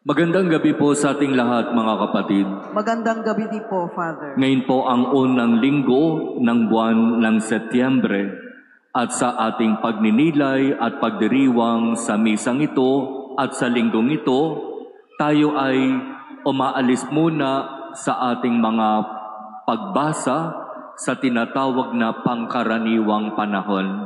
Magandang gabi po sa ating lahat, mga kapatid. Magandang gabi din po, Father. Ngayon po ang unang linggo ng buwan ng Setyembre at sa ating pagninilay at pagdiriwang sa misang ito at sa linggong ito, tayo ay umaalis muna sa ating mga pagbasa sa tinatawag na pangkaraniwang panahon.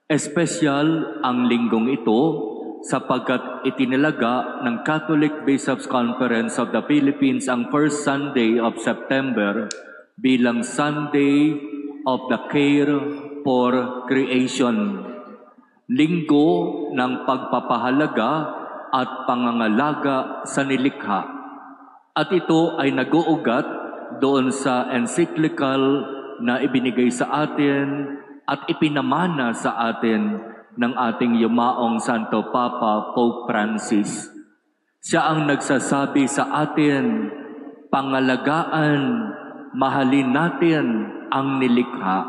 Espesyal ang linggong ito sapagkat itinalaga ng Catholic Bishops' Conference of the Philippines ang first Sunday of September bilang Sunday of the Care for Creation. Linggo ng pagpapahalaga at pangangalaga sa nilikha. At ito ay nag-uugat doon sa encyclical na ibinigay sa atin at ipinamana sa atin ng ating yumaong Santo Papa Pope Francis. Siya ang nagsasabi sa atin, pangalagaan, mahalin natin ang nilikha.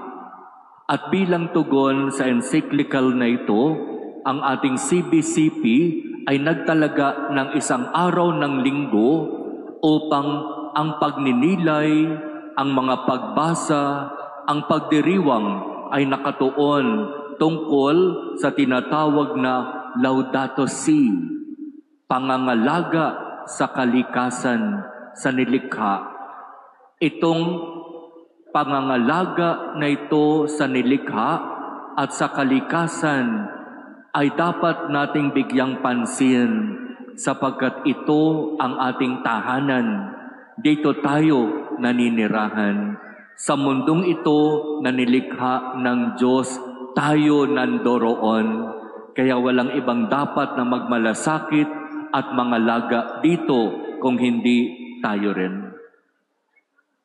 At bilang tugon sa encyclical na ito, ang ating CBCP ay nagtalaga ng isang araw ng linggo upang ang pagninilay, ang mga pagbasa, ang pagdiriwang ay nakatuon tungkol sa tinatawag na Laudato Si, pangangalaga sa kalikasan sa nilikha. Itong pangangalaga na ito sa nilikha at sa kalikasan ay dapat nating bigyang pansin sapagkat ito ang ating tahanan. Dito tayo naninirahan. Sa mundong ito na nilikha ng Diyos, tayo nandoroon, kaya walang ibang dapat na magmalasakit at mangalaga dito kung hindi tayo rin.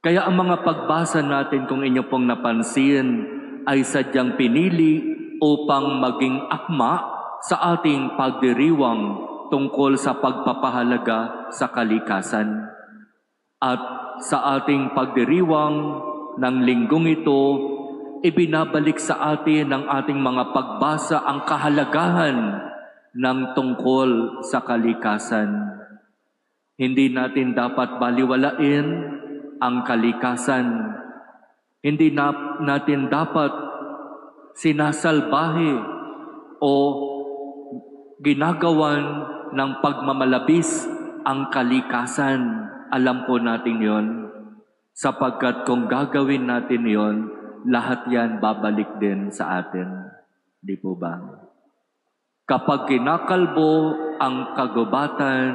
Kaya ang mga pagbasa natin, kung inyo pong napansin, ay sadyang pinili upang maging akma sa ating pagdiriwang tungkol sa pagpapahalaga sa kalikasan. At sa ating pagdiriwang ng linggong ito, ibinabalik sa atin ng ating mga pagbasa ang kahalagahan ng tungkol sa kalikasan. Hindi natin dapat baliwalain ang kalikasan. Hindi natin dapat sinasalbahe o ginagawan ng pagmamalabis ang kalikasan. Alam po natin yon, sapagkat kung gagawin natin yon, lahat yan babalik din sa atin. Di po ba? Kapag kinakalbo ang kagubatan,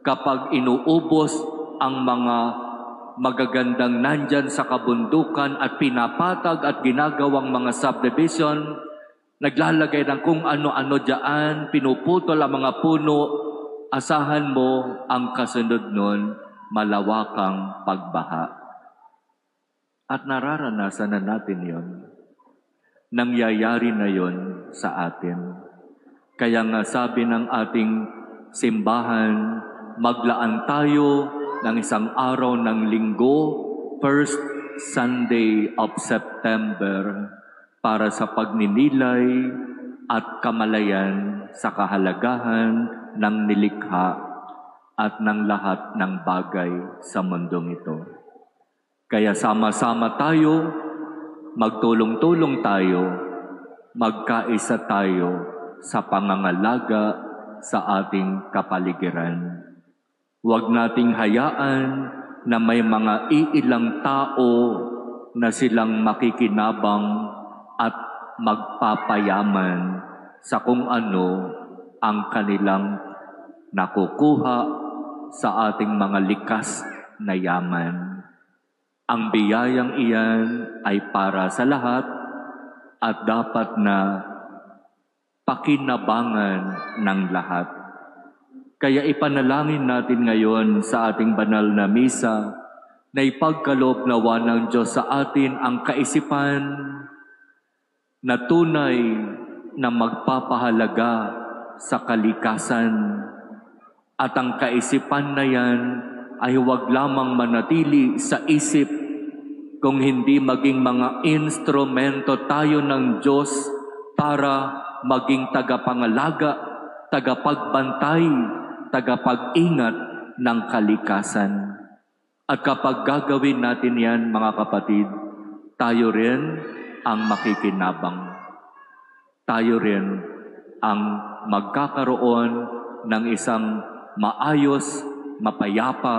kapag inuubos ang mga magagandang nandyan sa kabundukan at pinapatag at ginagawang mga subdivision, naglalagay ng kung ano-ano dyan, pinuputol ang mga puno, asahan mo ang kasunod nun, malawakang pagbaha. At nararanasan na natin yon. Nangyayari na yon sa atin. Kaya nga sabi ng ating simbahan, maglaan tayo ng isang araw ng linggo, first Sunday of September, para sa pagninilay at kamalayan sa kahalagahan ng nilikha at ng lahat ng bagay sa mundong ito. Kaya sama-sama tayo, magtulong-tulong tayo, magkaisa tayo sa pangangalaga sa ating kapaligiran. Huwag nating hayaan na may mga iilang tao na silang makikinabang at magpapayaman sa kung ano ang kanilang nakukuha sa ating mga likas na yaman. Ang biyayang iyan ay para sa lahat at dapat na pakinabangan ng lahat. Kaya ipanalangin natin ngayon sa ating banal na misa na ipagkaloob nawa ng Diyos sa atin ang kaisipan na tunay na magpapahalaga sa kalikasan. At ang kaisipan na yan ay huwag lamang manatili sa isip, kung hindi maging mga instrumento tayo ng Diyos para maging tagapangalaga, tagapagbantay tagapag-ingat ng kalikasan. At kapag gagawin natin yan, mga kapatid, tayo rin ang makikinabang. Tayo rin ang magkakaroon ng isang maayos, mapayapa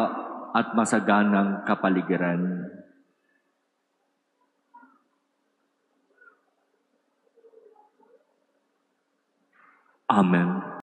at masaganang kapaligiran. Amen.